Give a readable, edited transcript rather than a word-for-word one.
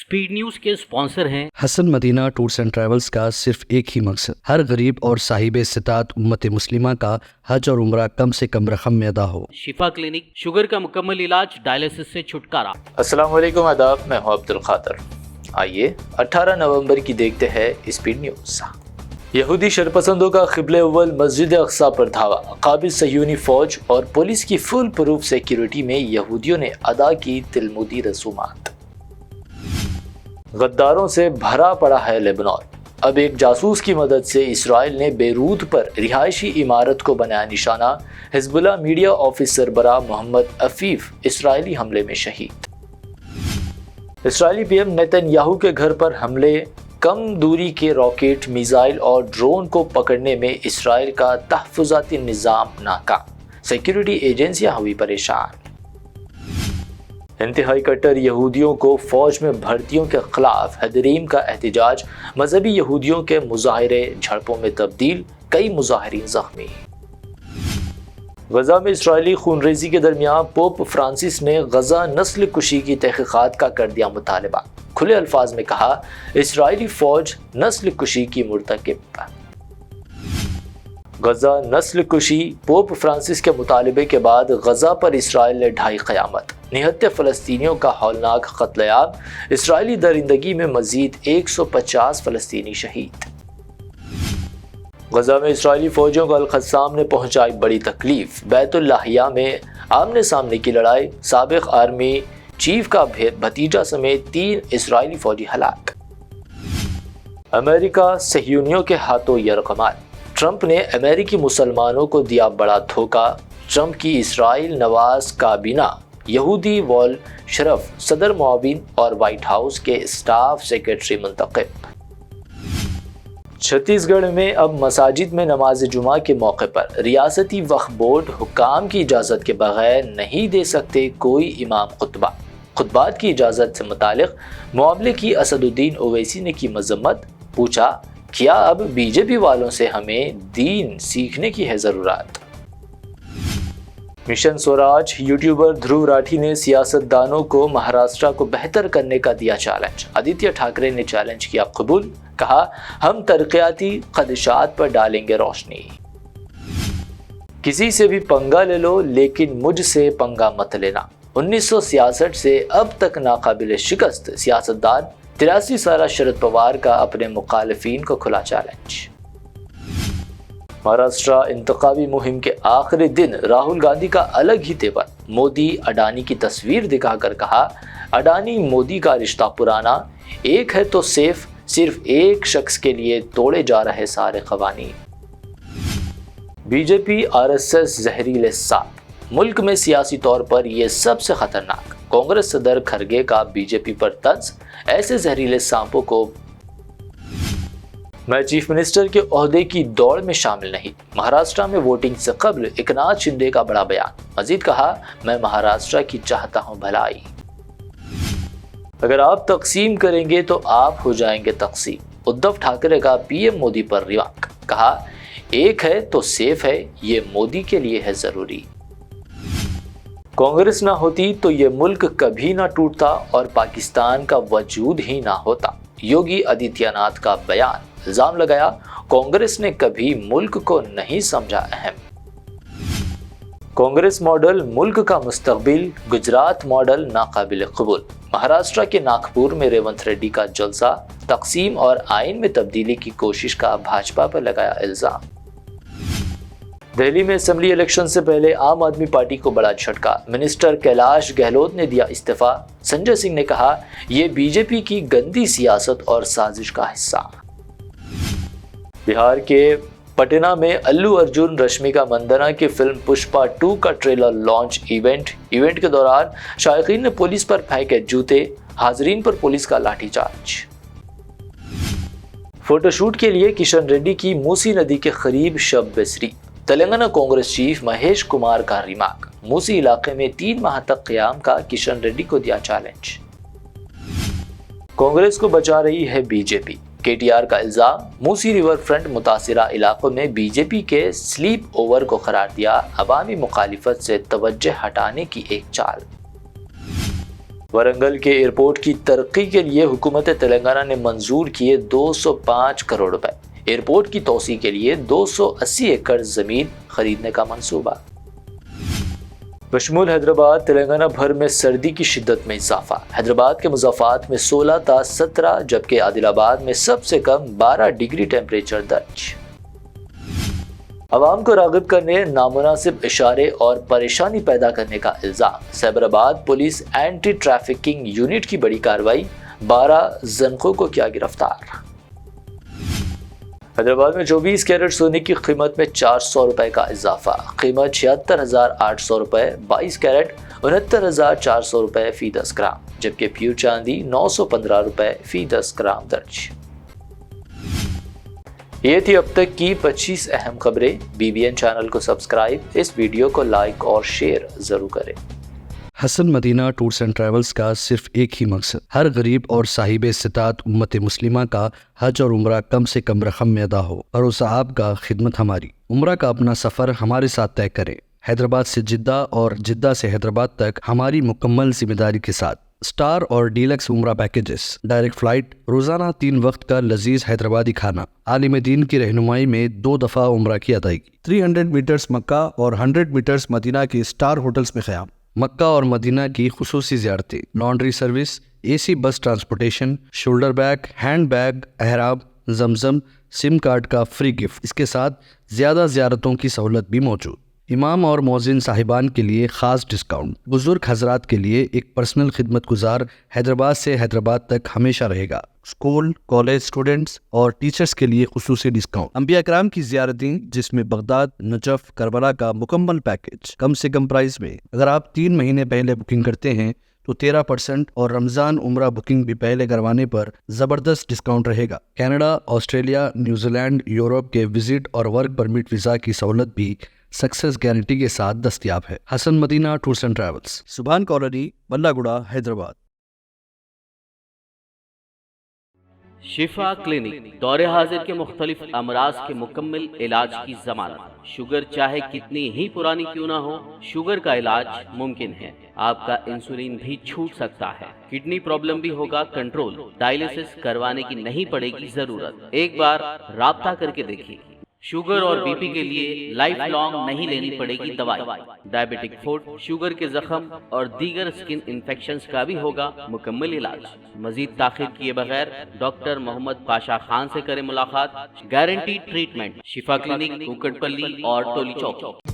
Speed news के sponsor हैं Hasan Madina tours and travels का सिर्फ एक ही मकसद, हर गरीब और साहिब इस्तिताअत उम्मत मुस्लिमा का हज और उम्रा कम से कम रकम में अदा हो। शिफा क्लिनिक, शुगर का मुकम्मल इलाज, डायलिसिस से छुटकारा। अस्सलाम वालेकुम, आदाब, मैं हूं अब्दुल खादर। आइए 18 नवंबर की देखते हैं स्पीड न्यूज। यहूदी शरपसंदों का क़िबले अव्वल मस्जिद अक़सा पर धावा, काबिल सह्यूनी फ़ौज और पुलिस की फुल प्रूफ सिक्योरिटी में यहूदियों ने अदा की तिलमुदी रसूमात। गद्दारों से भरा पड़ा है लेबनान, अब एक जासूस की मदद से इसराइल ने बेरूत पर रिहायशी इमारत को बनाया निशाना। हिज़्बुल्लाह मीडिया ऑफिस सरबराह मोहम्मद अफीफ इसराइली हमले में शहीद। इसराइली पीएम नेतन्याहू के घर पर हमले, कम दूरी के रॉकेट, मिसाइल और ड्रोन को पकड़ने में इसराइल का तहफ़्फ़ुज़ाती निज़ाम नाकाम, सिक्योरिटी एजेंसियां हुई परेशान। इंतहाई कट्टर यहूदियों को फौज में भर्तियों के खिलाफ हदरीम का एहतजाज, मजहबी यहूदियों के मुजाहरे झड़पों में तब्दील, कई मुजाहिरीन जख्मी। गजा में इसराइली खूनरेजी के दरमियान पोप फ्रांसिस ने गजा नस्ल कुशी की तहकीकात का कर दिया मुतालबा। खुले अल्फाज में कहा, इसराइली फौज नस्ल कुशी की मुर्तकिब। गजा नस्ल कुशी, पोप फ्रांसिस के मुतालबे के बाद गजा पर इसराइल ने ढाई क़यामत, निहत्ते फ़लस्तीनियों का हौलनाक क़त्ल-ए-आम, इसराइली दरिंदगी में मज़ीद 150 फ़लस्तीनी शहीद। गजा में इसराइली फ़ौजियों को अल-क़स्साम ने पहुंचाई बड़ी तकलीफ, बैतुल लाहिया में आमने सामने की लड़ाई, साबिक़ आर्मी चीफ का भतीजा समेत 3 इसराइली फ़ौजी हलाक। अमेरिका सह्यूनियों के हाथों यरगमाल, ट्रंप ने अमेरिकी मुसलमानों को दिया बड़ा धोखा। ट्रंप की इसराइल नवाज काबीना यहूदी वॉल शरफ सदर मुआविन और व्हाइट हाउस के स्टाफ सेक्रेटरी मुंतखब। छत्तीसगढ़ में अब मसाजिद में नमाज जुमा के मौके पर रियासती वक्फ बोर्ड हुक्काम की इजाज़त के बगैर नहीं दे सकते कोई इमाम खुतबा। खुतबात की इजाज़त से मुतालिक मुआवले की असदुद्दीन ओवैसी ने की मजम्मत, पूछा क्या अब बीजेपी वालों से हमें दीन सीखने की है ज़रूरत। मिशन स्वराज यूट्यूबर ध्रुव राठी ने सियासतदानों को महाराष्ट्र को बेहतर करने का दिया चैलेंज। आदित्य ठाकरे ने चैलेंज किया कबूल, कहा हम तरक्याती खदशात पर डालेंगे रोशनी। किसी से भी पंगा ले लो लेकिन मुझसे पंगा मत लेना। 1966 से अब तक नाकाबिल शिकस्त सियासतदान 83 साला शरद पवार का अपने मुखालिफिन को खुला चैलेंज। महाराष्ट्र इंतखाबी मुहिम के आखिरी दिन राहुल गांधी का अलग ही तेवर, मोदी अडानी की तस्वीर दिखाकर कहा अडानी मोदी का रिश्ता पुराना, एक है तो सेफ, सिर्फ एक शख्स के लिए तोड़े जा रहे सारे कवानीन। बीजेपी आरएसएस जहरीले सांप, मुल्क में सियासी तौर पर यह सबसे खतरनाक। कांग्रेस सदर खरगे का बीजेपी पर तंज, ऐसे जहरीले सांपों को मैं चीफ मिनिस्टर के ओहदे की दौड़ में शामिल नहीं। महाराष्ट्र में वोटिंग से कबल एकनाथ शिंदे का बड़ा बयान, मजीद कहा मैं महाराष्ट्र की चाहता हूं भलाई। अगर आप तकसीम करेंगे तो आप हो जाएंगे तकसीम। उद्धव ठाकरे का पीएम मोदी पर रिवाक, कहा एक है तो सेफ है, ये मोदी के लिए है जरूरी। कांग्रेस ना होती तो ये मुल्क कभी ना टूटता और पाकिस्तान का वजूद ही ना होता। योगी आदित्यनाथ का बयान, इल्जाम लगाया कांग्रेस ने कभी मुल्क को नहीं समझा अहम। कांग्रेस मॉडल मुल्क का मुस्तकबिल, गुजरात मॉडल नाकाबिल कबूल। महाराष्ट्र के नागपुर में रेवंत रेड्डी का जलसा, तकसीम और आइन में तब्दीली की कोशिश का भाजपा पर लगाया इल्जाम। दिल्ली में असेंबली इलेक्शन से पहले आम आदमी पार्टी को बड़ा झटका, मिनिस्टर कैलाश गहलोत ने दिया इस्तीफा। संजय सिंह ने कहा यह बीजेपी की गंदी सियासत और साजिश का हिस्सा। बिहार के पटना में अल्लू अर्जुन रश्मिका मंदाना की फिल्म पुष्पा 2 का ट्रेलर लॉन्च इवेंट के दौरान शायकीन ने पुलिस पर फेंके जूते, हाजरीन पर पुलिस का लाठीचार्ज। फोटोशूट के लिए किशन रेड्डी की मूसी नदी के करीब शब बसरी। तेलंगाना कांग्रेस चीफ महेश कुमार का रिमार्क, मूसी इलाके में 3 माह तक क़याम का किशन रेड्डी को दिया चैलेंज। कांग्रेस को बचा रही है बीजेपी, केटीआर का इल्जाम, मूसी रिवर फ्रंट मुतासिरा इलाकों में बीजेपी के स्लीप ओवर को करार दिया, अवामी मुखालिफत से तवज्जो हटाने की एक चाल। ورنگل کے ایئرپورٹ کی ترقی کے لیے حکومت تلنگانہ نے منظور کیے 205 کروڑ روپے۔ ایئرپورٹ کی توسیع کے لیے 280 ایکڑ زمین خریدنے کا منصوبہ۔ بشمول حیدرآباد تلنگانہ بھر میں سردی کی شدت میں اضافہ۔ حیدرآباد کے مضافات میں 16 تا 17 جبکہ عادل آباد میں سب سے کم 12 ڈگری ٹیمپریچر درج۔ عوام کو راغب کرنے، نامناسب اشارے اور پریشانی پیدا کرنے کا الزام۔ سیبرآباد پولیس اینٹی ٹریفکنگ یونٹ کی بڑی کارروائی، 12 زنقوں کو کیا گرفتار۔ حیدرآباد میں 24 کیرٹ سونے کی قیمت میں 400 روپے کا اضافہ، قیمت 76,800 روپے، 22 کیرٹ 69,400 روپے فی 10 گرام، جبکہ پیور چاندی 915 روپے فی 10 گرام درج۔ یہ تھی اب تک کی 25 اہم خبریں۔ BBN چینل کو سبسکرائب، اس ویڈیو کو لائک اور شیئر ضرور کریں۔ حسن مدینہ ٹورز اینڈ ٹریولز کا صرف ایک ہی مقصد، ہر غریب اور صاحب استطاعت امت مسلمہ کا حج اور عمرہ کم سے کم رقم میں ادا ہو۔ بھروسہ آپ کا، خدمت ہماری۔ عمرہ کا اپنا سفر ہمارے ساتھ طے کریں، حیدرآباد سے جدہ اور جدہ سے حیدرآباد تک ہماری مکمل ذمہ داری کے ساتھ۔ سٹار اور ڈیلکس عمرہ پیکیجز، ڈائریکٹ فلائٹ، روزانہ 3 وقت کا لذیذ حیدرآبادی کھانا، عالم دین کی رہنمائی میں 2 دفعہ عمرہ کی ادائیگی، 300 میٹرز مکہ اور 100 میٹرز مدینہ کے سٹار ہوٹلز میں قیام، مکہ اور مدینہ کی خصوصی زیارتیں، laundry service, AC bus transportation, shoulder bag, hand bag, احرام، زمزم، سم کارڈ کا فری گفٹ، اس کے ساتھ زیادہ زیارتوں کی سہولت بھی موجود۔ امام اور مؤذن صاحبان کے لیے خاص ڈسکاؤنٹ، بزرگ حضرات کے لیے ایک پرسنل خدمت گزار حیدرآباد سے حیدرآباد تک ہمیشہ رہے گا۔ اسکول، کالج اسٹوڈنٹس اور ٹیچرز کے لیے خصوصی ڈسکاؤنٹ، انبیاء کرام کی زیارتیں جس میں بغداد، نجف، کربلا کا مکمل پیکج کم سے کم پرائز میں۔ اگر آپ 3 مہینے پہلے بکنگ کرتے ہیں تو 13% اور رمضان عمرہ بکنگ بھی پہلے کروانے پر زبردست ڈسکاؤنٹ رہے گا۔ Canada, Australia, New Zealand, Europe کے وزٹ اور ورک پرمٹ ویزا کی سہولت بھی سکسیس گارنٹی کے ساتھ دستیاب ہے۔ Hassan Madina tours and travels, Subhan colony, بلہ گڑا، حیدرآباد۔ شفا کلینک دور حاضر کے مختلف امراض کے مکمل علاج کی ضمانت۔ شوگر چاہے کتنی ہی پرانی کیوں نہ ہو، شوگر کا علاج ممکن ہے۔ آپ کا انسولین بھی چھوٹ سکتا ہے، کڈنی پرابلم بھی ہوگا کنٹرول، ڈائلیسس کروانے کی نہیں پڑے گی ضرورت۔ ایک بار رابطہ کر کے دیکھیے۔ شوگر اور BP کے لیے لائف لانگ نہیں لینی پڑے گی دوائی۔ ڈائبیٹک فوڈ، شوگر کے زخم اور دیگر سکن انفیکشنز کا بھی ہوگا مکمل علاج۔ مزید تاخیر کیے بغیر ڈاکٹر محمد پاشا خان سے کریں ملاقات۔ گارنٹی ٹریٹمنٹ، شفا کلینک، کوکٹ پلی اور ٹولی چوک۔